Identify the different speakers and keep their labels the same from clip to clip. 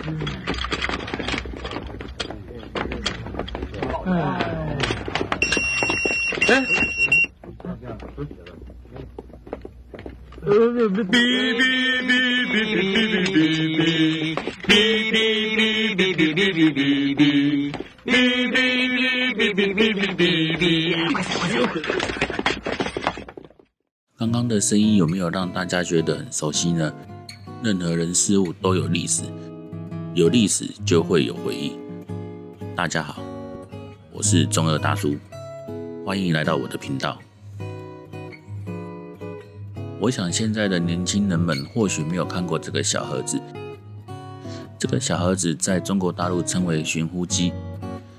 Speaker 1: 刚刚的声音有没有让大家觉得很熟悉呢？任何人事物都有历史，有历史就会有回忆。大家好，我是中二大叔，欢迎来到我的频道。我想现在的年轻人们或许没有看过这个小盒子。这个小盒子在中国大陆称为寻呼机，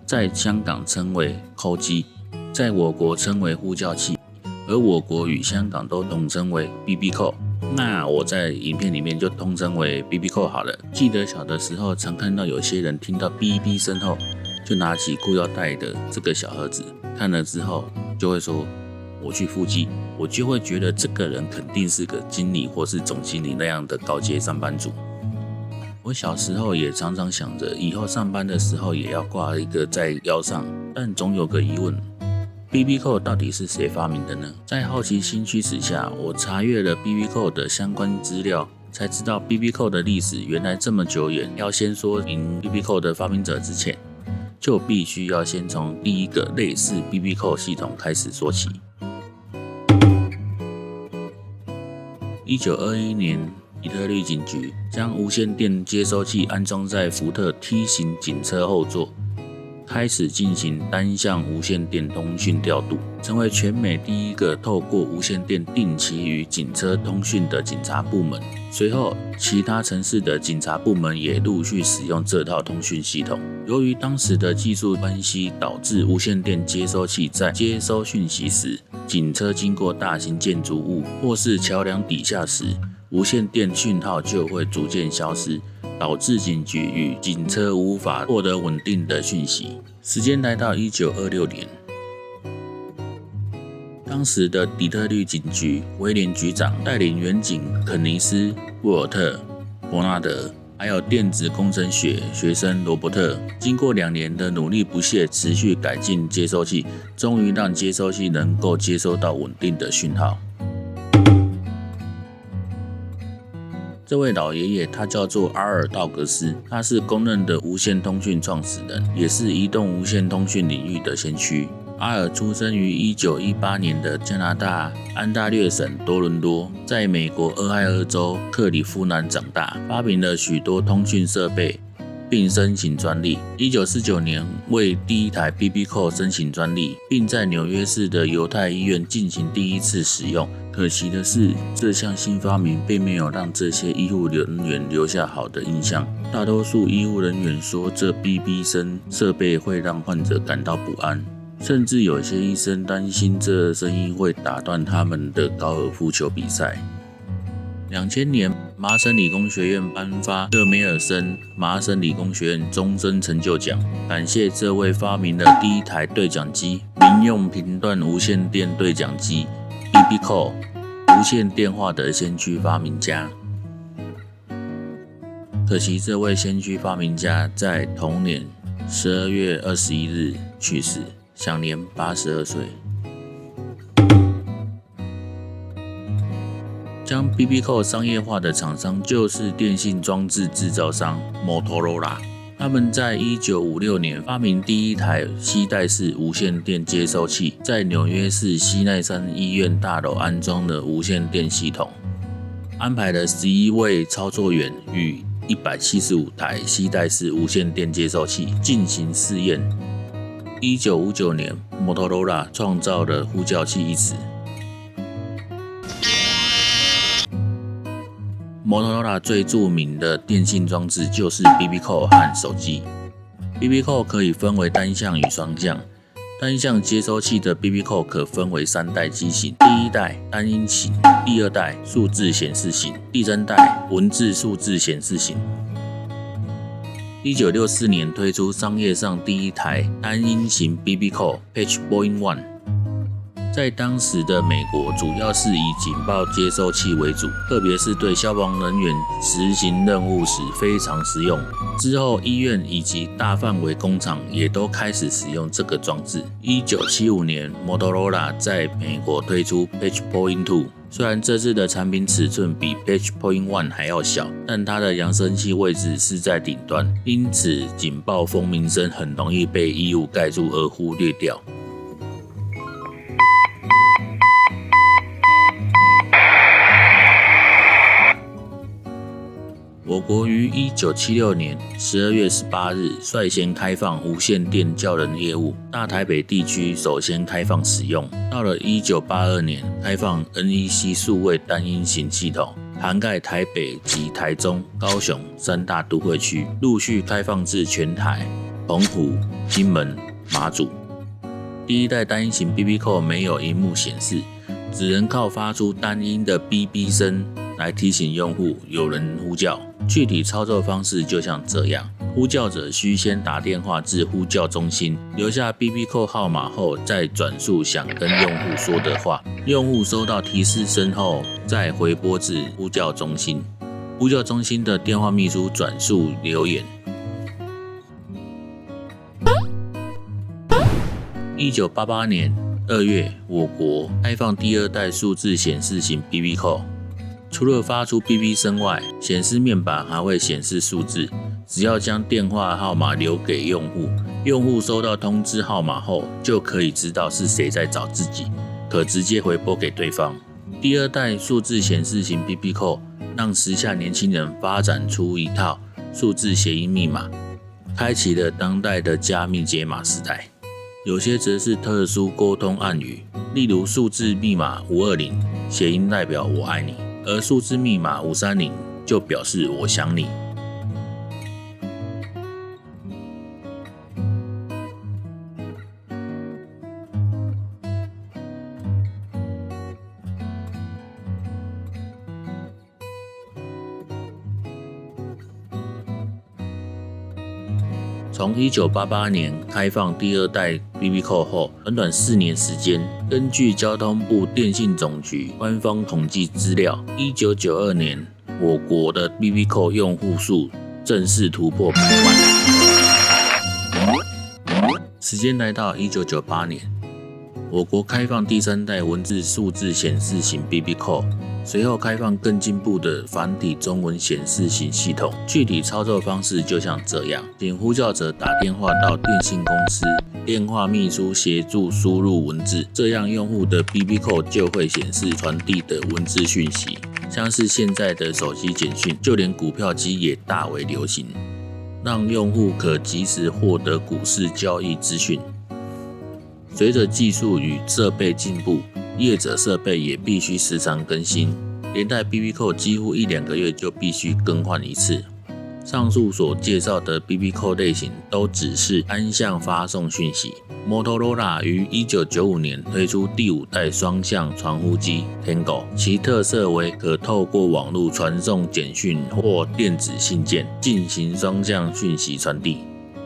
Speaker 1: 在香港称为扣机，在我国称为呼叫器，而我国与香港都统称为 BB 扣。那我在影片里面就通称为 BB 扣好了。记得小的时候常看到有些人听到哔哔声后，就拿起裤腰带的这个小盒子，看了之后就会说我去腹肌，我就会觉得这个人肯定是个经理或是总经理那样的高阶上班族。我小时候也常常想着以后上班的时候也要挂一个在腰上，但总有个疑问，BB 扣到底是谁发明的呢？在好奇心驱使下，我查阅了 BB 扣的相关资料，才知道 BB 扣的历史原来这么久远。要先说明 BB 扣的发明者之前，就必须要先从第一个类似 BB 扣系统开始说起。1921年，底特律警局将无线电接收器安装在福特 T 型警车后座，开始进行单向无线电通讯调度，成为全美第一个透过无线电定期与警车通讯的警察部门。随后，其他城市的警察部门也陆续使用这套通讯系统。由于当时的技术关系，导致无线电接收器在接收讯息时，警车经过大型建筑物或是桥梁底下时，无线电讯号就会逐渐消失，导致警局与警车无法获得稳定的讯息。时间来到1926年，当时的底特律警局威廉局长带领员警肯尼斯·沃尔特·伯纳德，还有电子工程学学生罗伯特，经过2年的努力不懈，持续改进接收器，终于让接收器能够接收到稳定的讯号。这位老爷爷他叫做阿尔道格斯，他是公认的无线通讯创始人，也是移动无线通讯领域的先驱。阿尔出生于1918年的加拿大安大略省多伦多，在美国俄亥俄州克里夫兰长大，发明了许多通讯设备，并申请专利。1949年为第一台 BB 扣申请专利，并在纽约市的犹太医院进行第一次使用。可惜的是，这项新发明并没有让这些医护人员留下好的印象。大多数医护人员说，这 BB 声设备会让患者感到不安，甚至有些医生担心这声音会打断他们的高尔夫球比赛。2000年，麻省理工学院颁发勒梅尔森麻省理工学院终身成就奖，感谢这位发明了第一台对讲机——民用频段无线电对讲机 BB 扣无线电话的先驱发明家。可惜这位先驱发明家在同年12月21日去世，享年82岁。将 BB 扣商业化的厂商就是电信装置制造商 Motorola。他们在1956年发明第一台携带式无线电接收器，在纽约市西奈山医院大楼安装了无线电系统，安排了11位操作员与175台携带式无线电接收器进行试验。1959年 Motorola 创造了呼叫器一词。Motorola 最著名的电信装置就是 BB 扣和手机。BB 扣可以分为单向与双向。单向接收器的 BB 扣可分为3代机型：第一代单音型，第二代数字显示型，第三代文字数字显示型。1964年推出商业上第一台单音型 BB 扣 Patchpoint One。在当时的美国，主要是以警报接收器为主，特别是对消防人员执行任务时非常实用。之后，医院以及大范围工厂也都开始使用这个装置。1975年 ，Motorola 在美国推出 PatchPoint 2。虽然这次的产品尺寸比 PatchPoint 1还要小，但它的扬声器位置是在顶端，因此警报蜂鸣声很容易被衣物盖住而忽略掉。我国于1976年12月18日率先开放无线电叫人业务，大台北地区首先开放使用。到了1982年，开放 NEC 数位单音型系统，涵盖台北及台中、高雄3大都会区，陆续开放至全台、澎湖、金门、马祖。第一代单音型 BB Call 没有萤幕显示，只能靠发出单音的哔哔声来提醒用户有人呼叫。具体操作方式就像这样，呼叫者需先打电话至呼叫中心，留下 BB Call 号码后，再转述想跟用户说的话。用户收到提示声后，再回拨至呼叫中心，呼叫中心的电话秘书转述留言。1988年2月，我国开放第二代数字显示型 BB Call。除了发出哔哔声外，显示面板还会显示数字。只要将电话号码留给用户，用户收到通知号码后，就可以知道是谁在找自己，可直接回拨给对方。第二代数字显示型 BB Call 让时下年轻人发展出一套数字谐音密码，开启了当代的加密解码时代。有些则是特殊沟通暗语，例如数字密码520，谐音代表我爱你。而数字密码530就表示我想你。从1988年开放第二代 BB Call 后，短短4年时间，根据交通部电信总局官方统计资料，1992年我国的 BB Call 用户数正式突破100万。时间来到1998年，我国开放第三代文字数字显示型 BB Call。随后开放更进步的繁体中文显示型系统，具体操作方式就像这样，请呼叫者打电话到电信公司，电话秘书协助输入文字，这样用户的 BB Call 就会显示传递的文字讯息，像是现在的手机简讯，就连股票机也大为流行，让用户可及时获得股市交易资讯。随着技术与设备进步，业者设备也必须时常更新，连带 BB Call 几乎1-2个月就必须更换一次。上述所介绍的 BB Call 类型都只是单向发送讯息。Motorola 于1995年推出第5代双向传呼机 Tango， 其特色为可透过网络传送简讯或电子信件，进行双向讯息传递。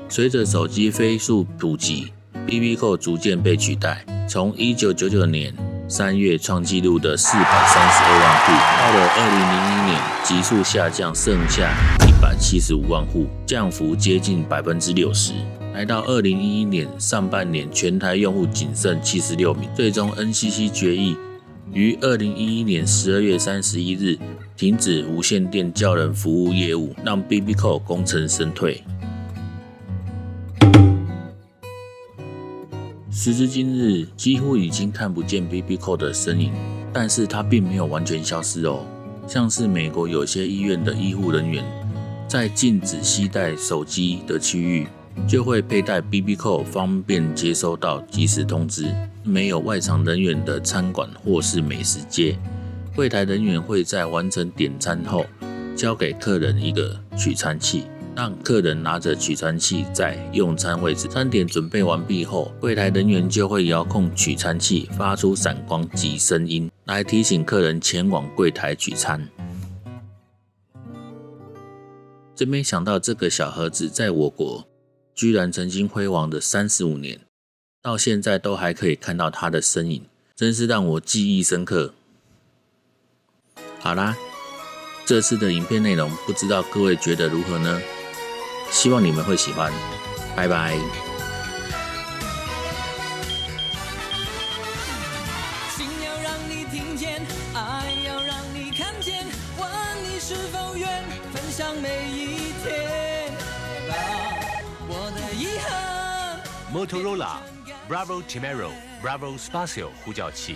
Speaker 1: 随着手机飞速普及， BB Call 逐渐被取代，从1999年3月创纪录的432万户，到了2001年急速下降，剩下175万户，降幅接近60%。来到2011年上半年，全台用户仅剩76名。最终 NCC 决议于2011年12月31日停止无线电叫人服务业务，让 BB Call 功成身退。时至今日，几乎已经看不见 BB Call 的身影，但是它并没有完全消失哦。像是美国有些医院的医护人员，在禁止携带手机的区域，就会佩戴 BB Call， 方便接收到即时通知。没有外场人员的餐馆或是美食街，柜台人员会在完成点餐后，交给客人一个取餐器，让客人拿着取餐器在用餐位置，餐点准备完毕后，柜台人员就会遥控取餐器发出闪光及声音，来提醒客人前往柜台取餐。真没想到这个小盒子在我国居然曾经辉煌的35年，到现在都还可以看到它的身影，真是让我记忆深刻。好啦，这次的影片内容不知道各位觉得如何呢？希望你们会喜欢，拜拜。
Speaker 2: 心要让你听见，爱要让你看见，问你是否愿分享每一天。我的遗憾。
Speaker 3: Motorola Bravo Temero Bravo Spatial 呼叫器。